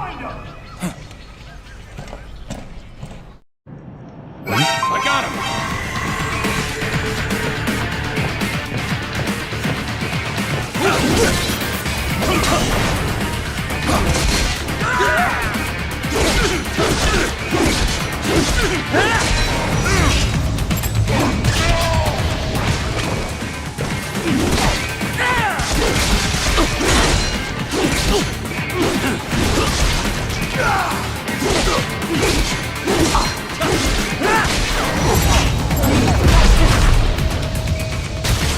Find him! I got him!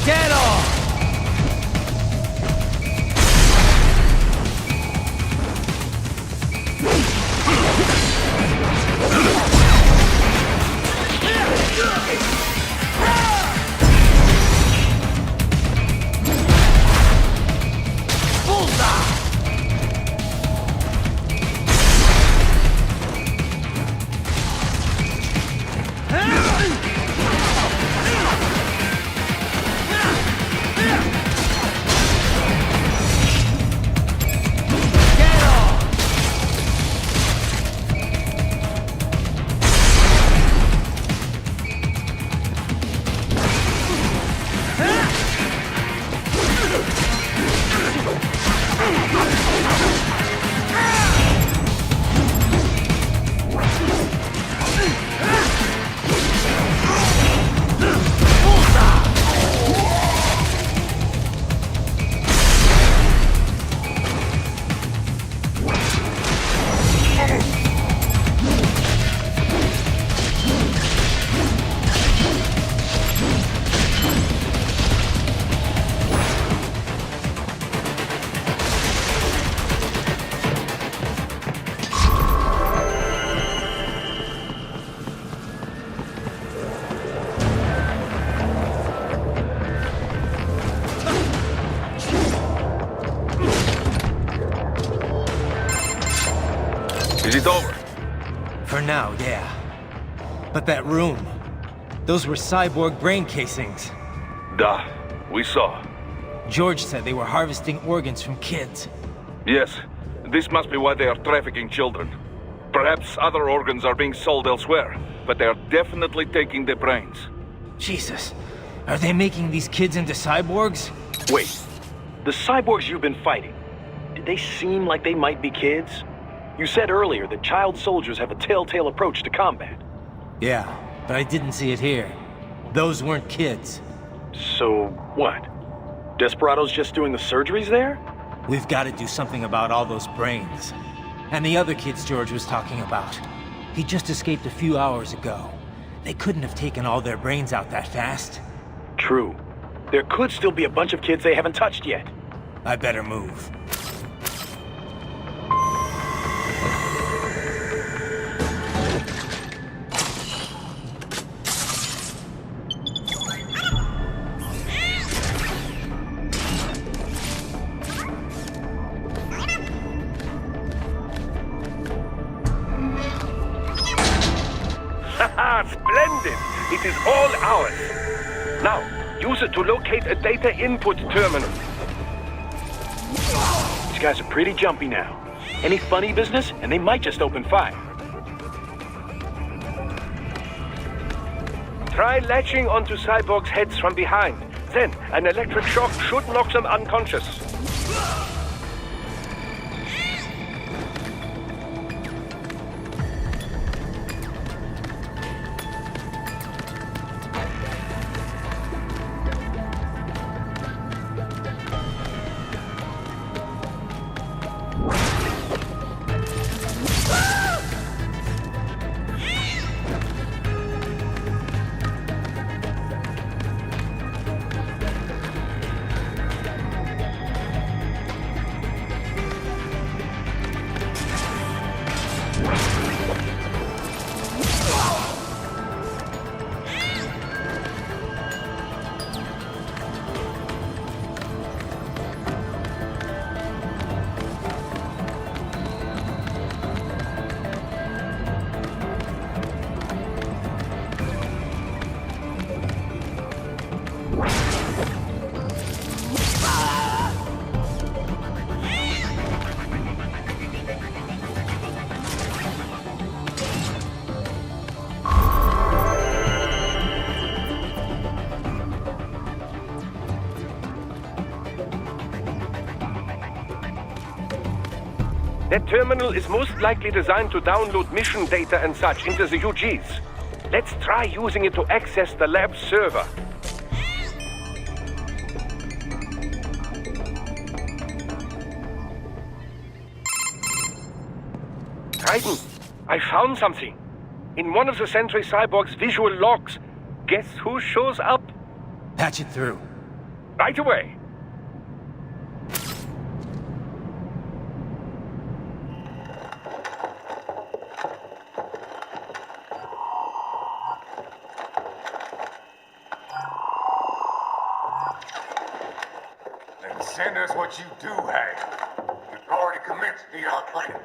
Get off! Is it over? For now, yeah. But that room, those were cyborg brain casings. Duh. We saw. George said they were harvesting organs from kids. Yes. This must be why they are trafficking children. Perhaps other organs are being sold elsewhere, but they are definitely taking the brains. Jesus, are they making these kids into cyborgs? Wait, the cyborgs you've been fighting, did they seem like they might be kids? You said earlier that child soldiers have a telltale approach to combat. Yeah, but I didn't see it here. Those weren't kids. So, what? Desperados just doing the surgeries there? We've got to do something about all those brains. And the other kids George was talking about. He just escaped a few hours ago. They couldn't have taken all their brains out that fast. True. There could still be a bunch of kids they haven't touched yet. I better move. Splendid! It is all ours. Now, use it to locate a data input terminal. These guys are pretty jumpy now. Any funny business, and they might just open fire. Try latching onto cyborgs' heads from behind. Then, an electric shock should knock them unconscious. That terminal is most likely designed to download mission data and such into the UGs. Let's try using it to access the lab server. Raiden, I found something. In one of the Sentry Cyborg's visual logs. Guess who shows up? Patch it through. Right away. Then send us what you do have. You've already commenced the plan.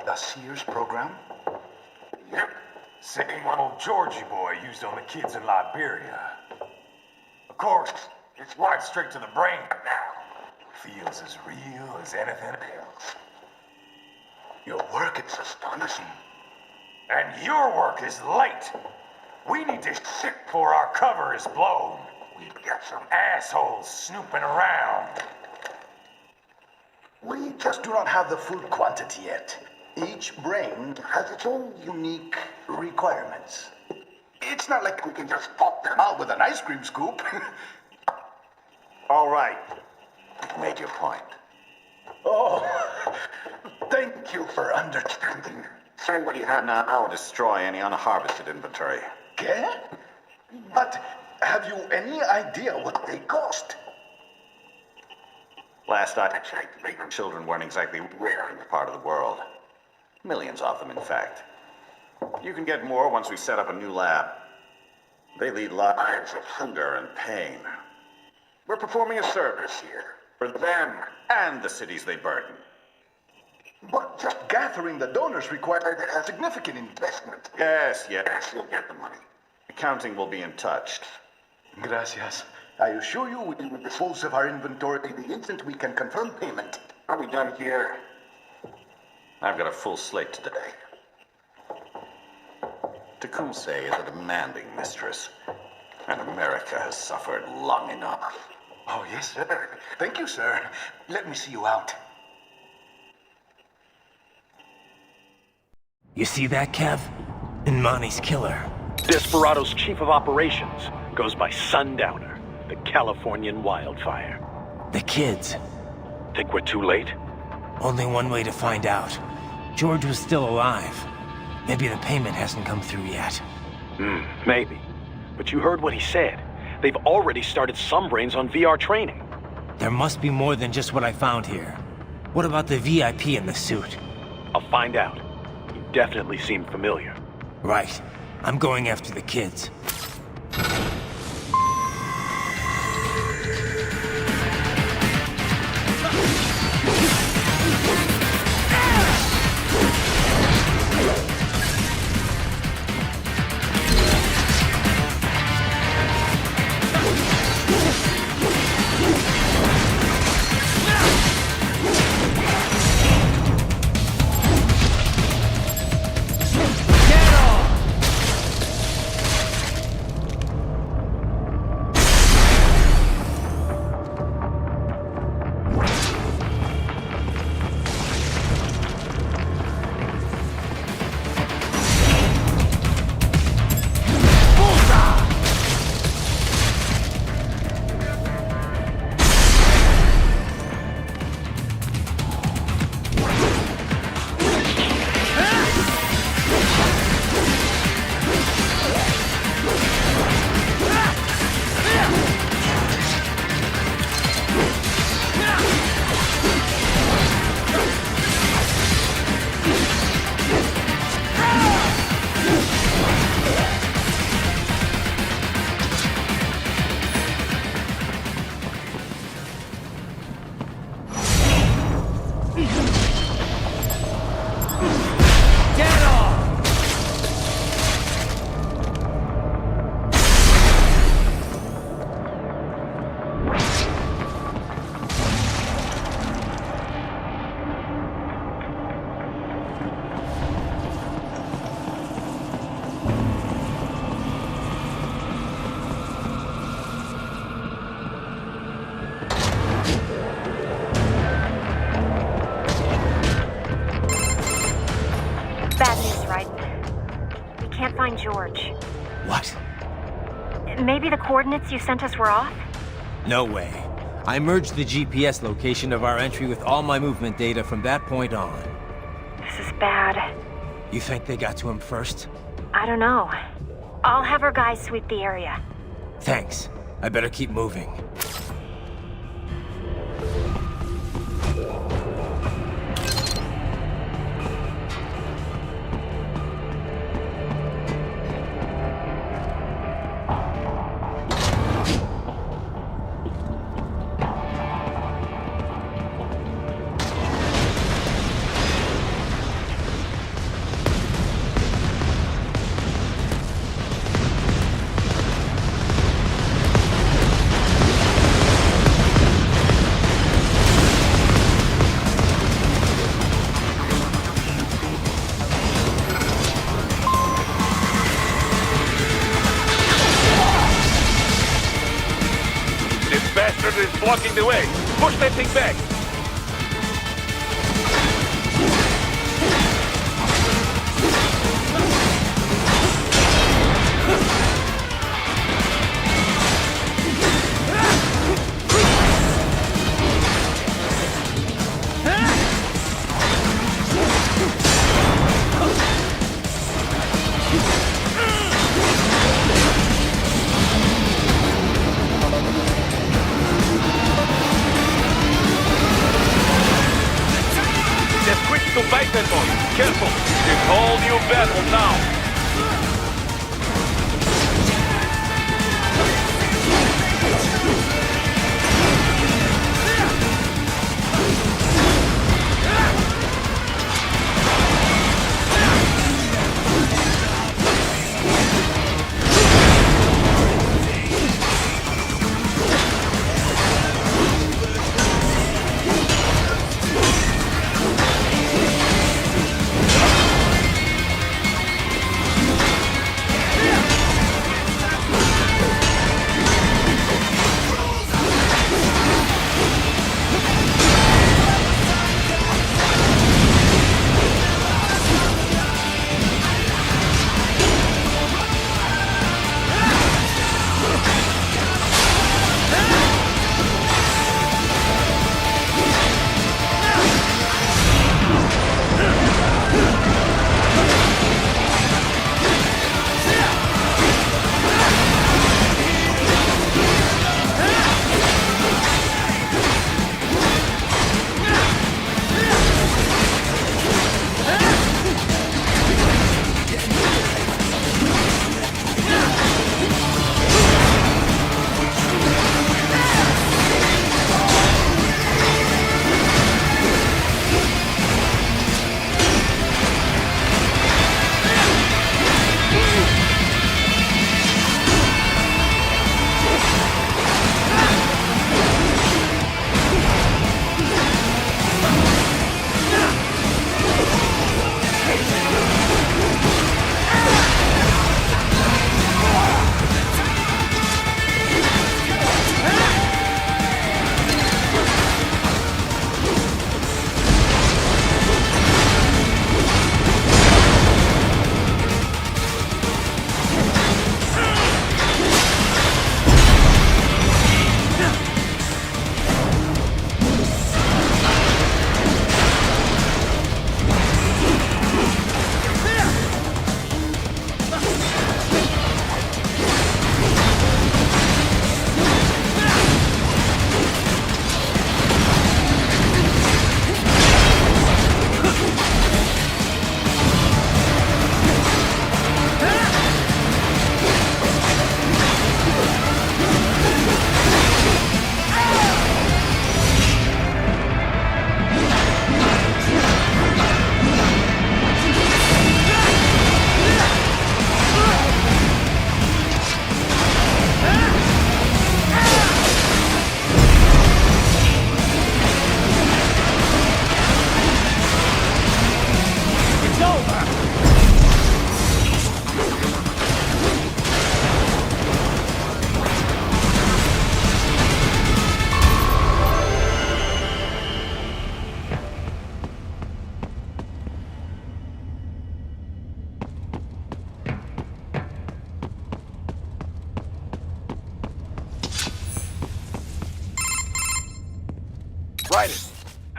The Sears program? Yep. Same one old Georgie boy used on the kids in Liberia. Of course, it's right straight to the brain now. Feels as real as anything else. Your work is astonishing. And your work is late. We need to ship before our cover is blown. We've got some assholes snooping around. We just do not have the full quantity yet. Each brain has its own unique requirements. It's not like we can just pop them out with an ice cream scoop. All right. You've made your point. Oh, thank you for understanding. Send what you have now. I'll destroy any unharvested inventory. Okay? But have you any idea what they cost? Last I checked, children weren't exactly rare in the part of the world. Millions of them, in fact. You can get more once we set up a new lab. They lead lives of hunger and pain. We're performing a service here. For them and the cities they burden. But just gathering the donors required a significant investment. Yes, you'll get the money. Accounting will be in touch. Gracias. I assure you we will dispose of our inventory the instant we can confirm payment. Are we done here? I've got a full slate today. Tecumseh is a demanding mistress, and America has suffered long enough. Oh, yes, sir. Thank you, sir. Let me see you out. You see that, Kev? Imani's killer. Desperado's chief of operations goes by Sundowner, the Californian wildfire. The kids. Think we're too late? Only one way to find out. George was still alive. Maybe the payment hasn't come through yet. Maybe. But you heard what he said. They've already started some brains on VR training. There must be more than just what I found here. What about the VIP in the suit? I'll find out. You definitely seem familiar. Right. I'm going after the kids. can't find George. What? Maybe the coordinates you sent us were off? No way. I merged the GPS location of our entry with all my movement data from that point on. This is bad. You think they got to him first? I don't know. I'll have our guys sweep the area. Thanks. I better keep moving. Is blocking the way. Push that thing back. To fight that boy. Careful. It's all new battle now.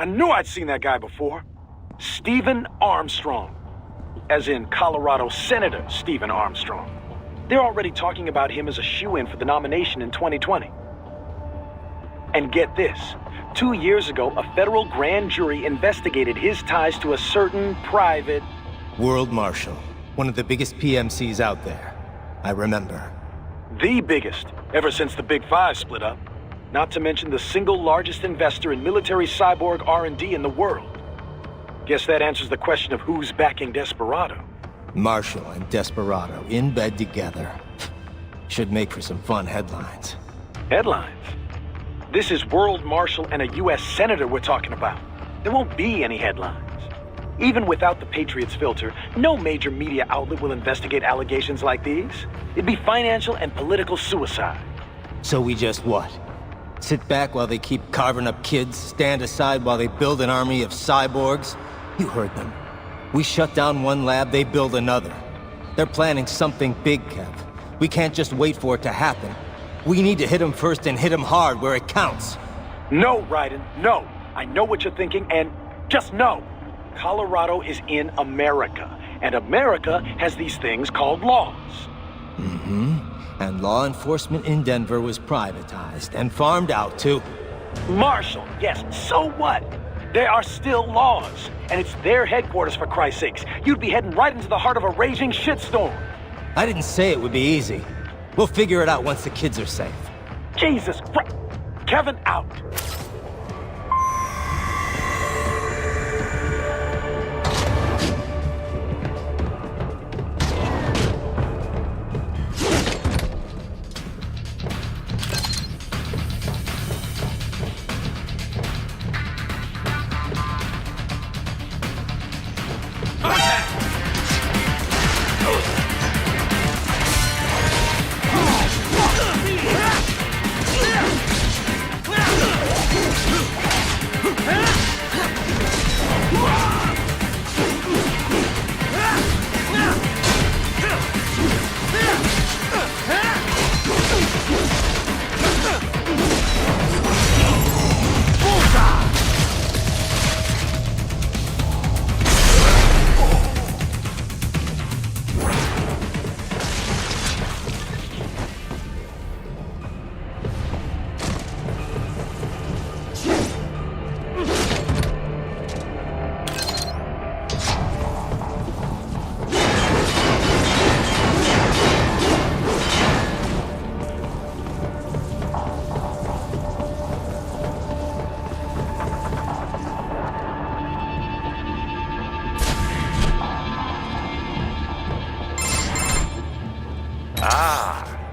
I knew I'd seen that guy before. Stephen Armstrong. As in Colorado Senator Stephen Armstrong. They're already talking about him as a shoo-in for the nomination in 2020. And get this. 2 years ago, a federal grand jury investigated his ties to a certain private... World Marshal. One of the biggest PMCs out there. I remember. The biggest, ever since the Big Five split up. Not to mention the single largest investor in military cyborg R&D in the world. Guess that answers the question of who's backing Desperado. Marshall and Desperado in bed together. Should make for some fun headlines. Headlines? This is World Marshal and a U.S. Senator we're talking about. There won't be any headlines. Even without the Patriots filter, no major media outlet will investigate allegations like these. It'd be financial and political suicide. So we just what? Sit back while they keep carving up kids, stand aside while they build an army of cyborgs? You heard them. We shut down one lab, they build another. They're planning something big, Kev. We can't just wait for it to happen. We need to hit them first and hit them hard where it counts. No, Raiden, no. I know what you're thinking, and just no. Colorado is in America, and America has these things called laws. Mm-hmm. And law enforcement in Denver was privatized and farmed out to... Marshall, yes, so what? There are still laws, and it's their headquarters, for Christ's sakes. You'd be heading right into the heart of a raging shitstorm. I didn't say it would be easy. We'll figure it out once the kids are safe. Jesus Christ. Kevin, out.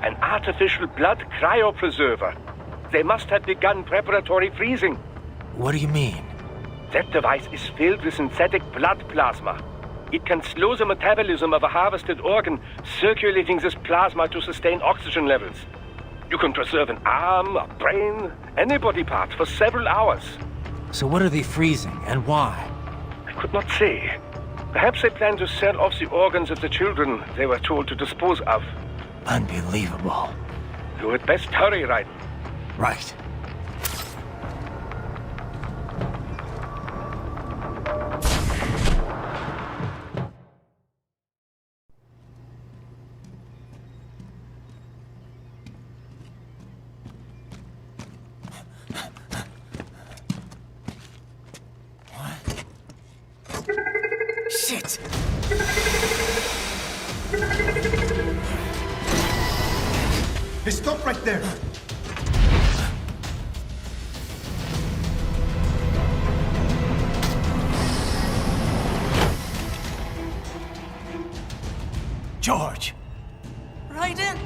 An artificial blood cryopreserver. They must have begun preparatory freezing. What do you mean? That device is filled with synthetic blood plasma. It can slow the metabolism of a harvested organ, circulating this plasma to sustain oxygen levels. You can preserve an arm, a brain, any body part for several hours. So what are they freezing, and why? I could not say. Perhaps they plan to sell off the organs of the children they were told to dispose of. Unbelievable. You had best hurry, Raiden. Right. Shit! Hey, stop right there! George! Raiden!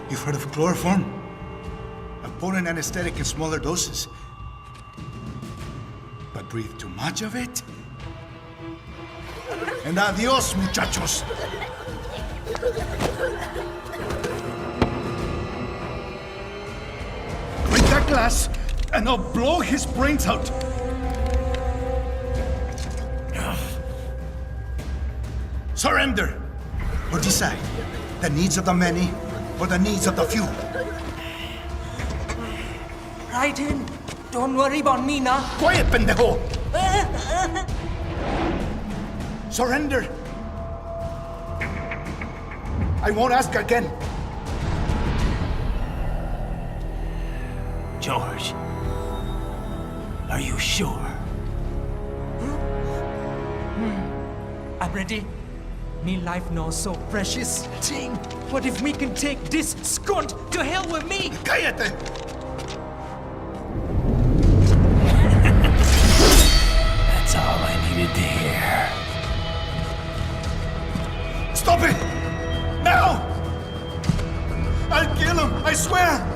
You've heard of chloroform? A potent anesthetic in smaller doses. But breathe too much of it? And adios, muchachos! Break that glass, and I'll blow his brains out! Surrender! Or decide, the needs of the many, or the needs of the few. Raiden! Don't worry about me, nah. Quiet, pendejo! Surrender! I won't ask again. George, are you sure? I'm ready. Me life now so precious. Ting, what if me can take this skunt to hell with me? Cállate! That's all I needed to hear. Stop it! Now! I'll kill him, I swear!